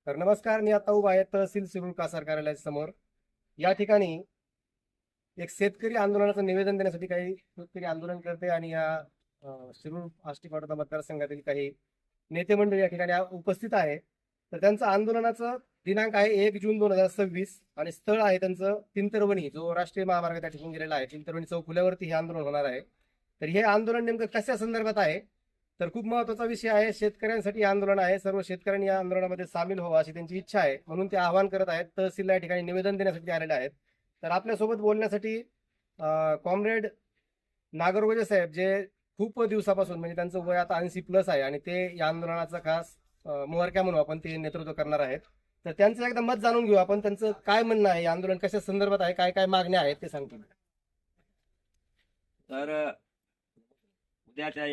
तर नमस्कार, मी आता उभा आहे तहसील शिरूर कासार कार्यालयासमोर. या ठिकाणी एक शेतकरी आंदोलनाचं निवेदन देण्यासाठी काही शेतकरी आंदोलन करते आणि या शिरूर आष्टी पाटोदा मतदारसंघातील काही नेते मंडळी या ठिकाणी उपस्थित आहे. तर त्यांचं आंदोलनाचं दिनांक आहे 1 जून 2026 आणि स्थळ आहे त्यांचं तिंतरवणी, जो राष्ट्रीय महामार्ग त्या ठिकाणी गेलेला आहे. तिंतरवणी चौफुल्यावरती हे आंदोलन होणार आहे. तर हे आंदोलन नेमकं कशा संदर्भात आहे, तर खूप महत्वाचा विषय आहे. शेतकऱ्यांसाठी आंदोलन आहे. सर्व शेतकऱ्यांनी या आंदोलनामध्ये सामील व्हावं अशी त्यांची इच्छा आहे, म्हणून ते आवाहन करत आहेत. तहसीलला या ठिकाणी निवेदन देण्यासाठी आलेले आहेत. तर आपल्यासोबत बोलण्यासाठी कॉम्रेड नागरगोजे साहेब, जे खूप दिवसापासून, म्हणजे त्यांचं वय आता 80+ आहे आणि ते या आंदोलनाचा खास मुहरक्या म्हणून आपण ते नेतृत्व करणार आहेत. तर त्यांचं एकदा मत जाणून घेऊ आपण. त्यांचं काय म्हणणं आहे, आंदोलन कशा संदर्भात आहे, काय काय मागण्या आहेत ते सांगतील. तर उद्याच्या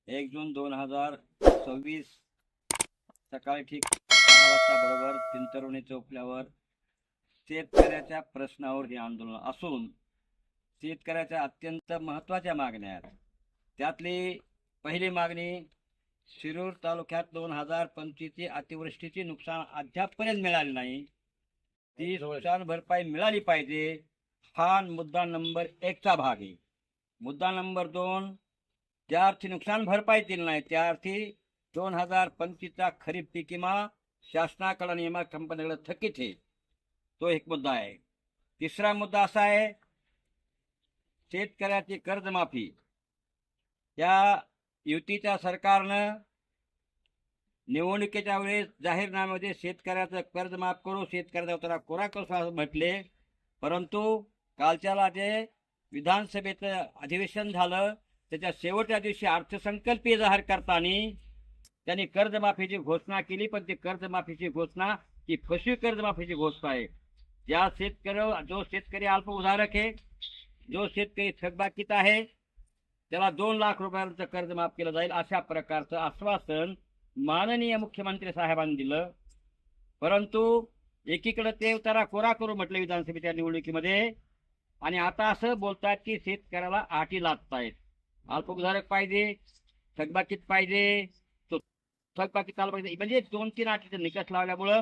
1 जून 2026 सकाळी ठीक 6 वाजता बरोबर तिंतरवणी चौफुल्यावर शेतकऱ्याच्या प्रश्नावर हे आंदोलन असून शेतकऱ्याच्या अत्यंत महत्त्वाच्या मागण्या आहेत. त्यातली पहिली मागणी, शिरूर तालुक्यात 2025ची अतिवृष्टीची नुकसान अद्यापपर्यंत मिळाली नाही, ती नुकसान भरपाई मिळाली पाहिजे. हा मुद्दा नंबर 1चा भाग आहे. मुद्दा नंबर 2, ज्या अर्थी नुकसान भरपाई दिली नाही त्या अर्थी 2025चा खरीप पीक विमा शासनाकडे आणि विमा कंपनीकडे थकीत आहे, तो एक मुद्दा आहे. तिसरा मुद्दा असा आहे, शेतकऱ्याची कर्जमाफी. या युतीच्या सरकारनं निवडणुकीच्या वेळेस जाहीरनाम्यामध्ये शेतकऱ्याचं कर्ज माफ करू, शेतकऱ्याचा उतारा कोरा करू असं म्हटले, परंतु कालच्याला जे विधानसभेचं अधिवेशन झालं त्याच्या शेवटच्या दिवशी अर्थसंकल्पीय जाहीर करताना त्यांनी कर्जमाफीची घोषणा केली, पण ती कर्जमाफीची घोषणा ही फसवी कर्जमाफीची घोषणा आहे. जो शेतकरी अल्प उधारक आहे, जो शेतकरी थकबाकीत आहे, त्याला 2 लाख रुपयांचं कर्ज माफ केलं जाईल अशा प्रकारचं आश्वासन माननीय मुख्यमंत्री साहेबांनी दिलं. परंतु एकीकडे ते उतारा कोरा करू म्हटलं विधानसभेच्या निवडणुकीमध्ये, आणि आता असं बोलतात की शेतकऱ्याला अटी लादतायत. अल्पभूधारक पाहिजे, थकबाकीत पाहिजे, तो थकबाकीत आला पाहिजे, म्हणजे 2-3 अटीचे निकष लावल्यामुळं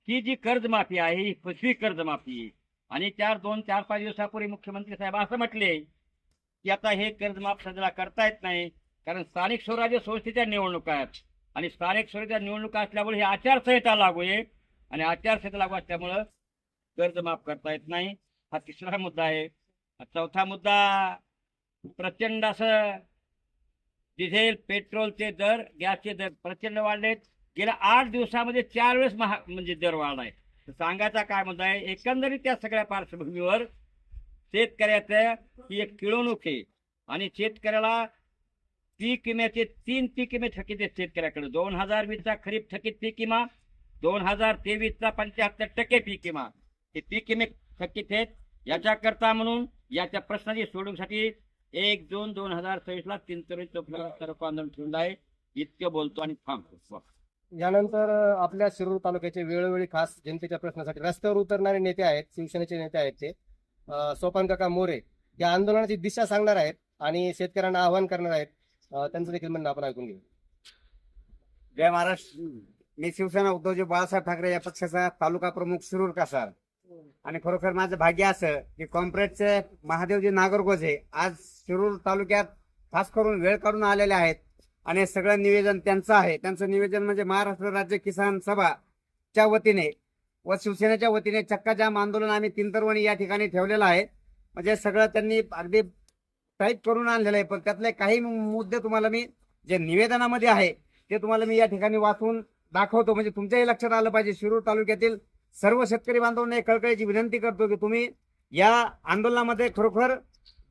ही जी कर्जमाफी आहे ही फसवी कर्जमाफी आहे. आणि 2-4-5 दिवसापूर्वी मुख्यमंत्री साहेब असं म्हटले की आता हे कर्जमाफ सध्याला करता येत नाही, कारण स्थानिक स्वराज्य संस्थेच्या निवडणुका आहेत आणि स्थानिक स्वराज्य निवडणुका असल्यामुळे ही आचारसंहिता लागू आहे आणि आचारसंहिता लागू असल्यामुळं कर्ज माफ करता येत नाही. हा तिसरा मुद्दा आहे. चौथा मुद्दा, प्रचंड असं डिझेल पेट्रोलचे दर, गॅसचे दर प्रचंड वाढलेत. गेल्या 8 दिवसामध्ये 4 वेळेस म्हणजे दर वाढलाय. तर सांगायचा काय मुद्दा आहे, एकंदरीत त्या सगळ्या पार्श्वभूमीवर शेतकऱ्याचं ही एक पिळवणूक आहे आणि शेतकऱ्याला पीक विम्याचे 3 पीक विमे थकीत आहेत शेतकऱ्याकडे. 2020चा खरीप थकीत पीक विमा, 2023चा 75% पीक विमा, हे पीक विमे थकीत आहेत. याच्याकरता म्हणून याच्या प्रश्नाची सोडवण्यासाठी 1 जून 2026ला तिंतरवणी चौफुल्यावर आंदोलन ठेवलं आहे. इतकं बोलतो आणि थांबतो. यानंतर आपल्या शिरूर तालुक्याचे वेळोवेळी खास जनतेच्या प्रश्नासाठी रस्त्यावर उतरणारे नेते आहेत, शिवसेनेचे नेते आहेत. ते सोपान काका मोरे या आंदोलनाची दिशा सांगणार आहेत आणि शेतकऱ्यांना आवाहन करणार आहेत. त्यांचं देखील म्हणणं आपण ऐकून घेऊ. जय महाराष्ट्र. मी शिवसेना उद्धवजी बाळासाहेब ठाकरे या पक्षाचा तालुका प्रमुख शिरूर कासार. आणि खरोखर माझं भाग्य असं की कॉम्प्रेडचे महादेवजी नागरगोजे आज शिरूर तालुक्यात खास करून वेळ काढून आलेले आहेत आणि सगळं निवेदन त्यांचं आहे. त्यांचं निवेदन म्हणजे महाराष्ट्र राज्य किसान सभाच्या वतीने व शिवसेनेच्या वतीने चक्काजाम आंदोलन आम्ही तिंतरवणी या ठिकाणी ठेवलेलं आहे. म्हणजे सगळं त्यांनी अगदी टाईप करून आणलेलं आहे, पण त्यातले काही मुद्दे तुम्हाला मी जे निवेदनामध्ये आहे ते तुम्हाला मी या ठिकाणी वाचून दाखवतो, म्हणजे तुमच्याही लक्षात आलं पाहिजे. शिरूर तालुक्यातील सर्व शेतकरी बांधवांना एक कळकळीची विनंती करतो की तुम्ही या आंदोलनामध्ये खरोखर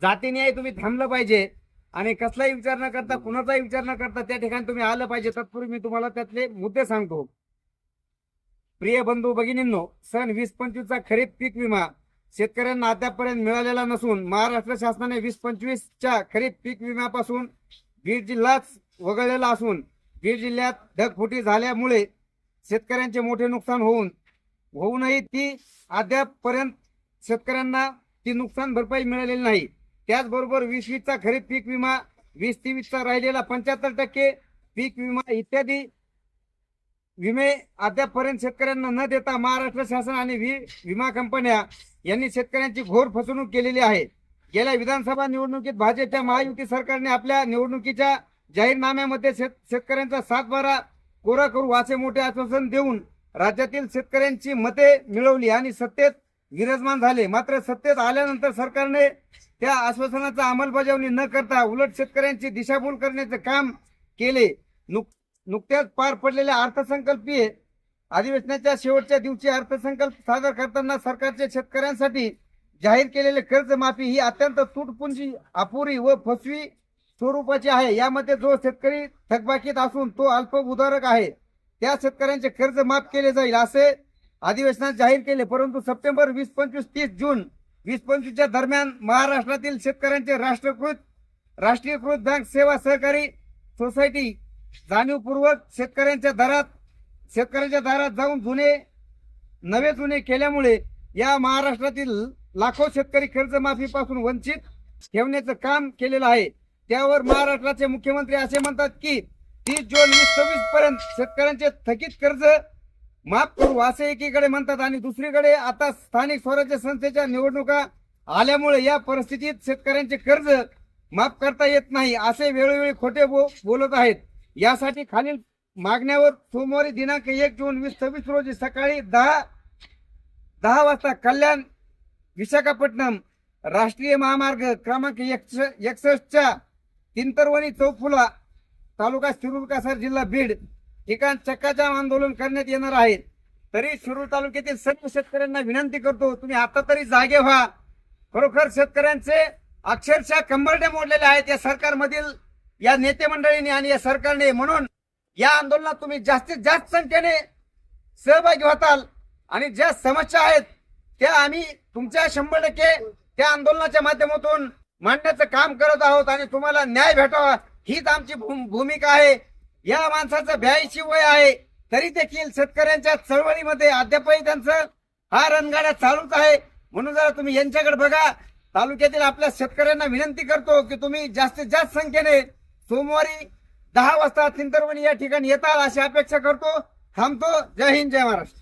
जातीने तुम्ही थांबलं पाहिजे आणि कसलाही विचार न करता, कुणाचाही विचार न करता त्या ठिकाणी तुम्ही आलं पाहिजे. तत्पूर्वी मी तुम्हाला त्यातले मुद्दे सांगतो. प्रिय बंधू भगिनींनो, सन 2025चा खरीप पीक विमा शेतकऱ्यांना अद्यापपर्यंत मिळालेला नसून महाराष्ट्र शासनाने 2025च्या खरीप पीक विम्यापासून बीड जिल्हाच वगळलेला असून बीड जिल्ह्यात ढगफुटी झाल्यामुळे शेतकऱ्यांचे मोठे नुकसान होऊनही ती अद्यापपर्यंत शेतकऱ्यांना ती नुकसान भरपाई मिळालेली नाही. त्याचबरोबर 2020चा खरीप पीक विमा, 2023चा राहिलेला 75% पीक विमा इत्यादी विमे अद्यापपर्यंत शेतकऱ्यांना न देता महाराष्ट्र शासन आणि विमा कंपन्या यांनी शेतकऱ्यांची घोर फसवणूक केलेली आहे. गेल्या विधानसभा निवडणुकीत भाजपच्या महायुती सरकारने आपल्या निवडणुकीच्या जाहीरनाम्यामध्ये शेतकऱ्यांचा 7-12 कोरा करू असे मोठे आश्वासन देऊन राज्यातील शेतकऱ्यांची मते मिळवली आणि सत्तेत विराजमान झाले. मात्र सत्तेत आल्यानंतर सरकारने त्या आश्वासनाचा अंमलबजावणी न करता उलट शेतकऱ्यांची दिशाभूल करण्याचे काम केले. नुकत्याच पार पडलेल्या अर्थसंकल्पीय अधिवेशनाच्या शेवटच्या दिवशी अर्थसंकल्प सादर करताना सरकारचे शेतकऱ्यांसाठी जाहीर केलेले कर्जमाफी ही अत्यंत तुटपुंजी, अपुरी व फसवी स्वरूपाची आहे. यामध्ये जो शेतकरी थकबाकीत असून तो अल्प उदारक आहे त्या शेतकऱ्यांचे कर्ज माफ केले जाईल असे अधिवेशनात जाहीर केले. परंतु सप्टेंबर 20, 25, 30 जून 20-25 दरम्यान महाराष्ट्रातील शेतकऱ्यांचे राष्ट्रीयकृत बँक सेवा सहकारी सोसायटी जाणीवपूर्वक शेतकऱ्यांच्या दारात जाऊन नवे जुने केल्यामुळे या महाराष्ट्रातील लाखो शेतकरी कर्जमाफीपासून वंचित ठेवण्याचं काम केलेलं आहे. त्यावर महाराष्ट्राचे मुख्यमंत्री असे म्हणतात की 30 जून 2026 पर्यंत शेतकऱ्यांचे थकीत कर्ज माफ करू असे एकीकडे म्हणतात आणि दुसरीकडे आता स्थानिक स्वराज्य संस्थेच्या निवडणुका आल्यामुळे या परिस्थितीत शेतकऱ्यांचे कर्ज माफ करता येत नाही असे वेळोवेळी खोटे बोलत आहेत. यासाठी खालील मागण्यावर सोमवारी दिनांक 1 जून 2026 रोजी सकाळी 10 वाजता कल्याण विशाखापट्टणम राष्ट्रीय महामार्ग क्रमांक 61 तिंतरवणी चौफुला तालुका शिरूर कासार जिल्हा बीड ठिकाण चक्काजाम आंदोलन करण्यात येणार आहे. तरी शिरूर तालुक्यातील सर्व शेतकऱ्यांना विनंती करतो, तुम्ही आता तरी जागे व्हा. खरोखर शेतकऱ्यांचे अक्षरशः कंबरडे मोडलेले आहेत या सरकारमधील या नेते मंडळींनी आणि या सरकारने. म्हणून या आंदोलनात तुम्ही जास्तीत जास्त संख्येने सहभागी होताल आणि ज्या समस्या आहेत त्या आम्ही तुमच्या 100% त्या आंदोलनाच्या माध्यमातून मांडण्याचं काम करत आहोत आणि तुम्हाला न्याय भेटावा हीच आमची भूमिका आहे. या माणसाचं 82 वय आहे तरी देखील शेतकऱ्यांच्या चळवळीमध्ये अद्यापही त्यांचं हा रणगाडा चालूच आहे. म्हणून जरा तुम्ही यांच्याकडे बघा. तालुक्यातील आपल्या शेतकऱ्यांना विनंती करतो की तुम्ही जास्तीत जास्त संख्येने सोमवारी 10 वाजता तिंतरवणी या ठिकाणी येताल अशी अपेक्षा करतो. थांबतो. जय हिंद, जय महाराष्ट्र.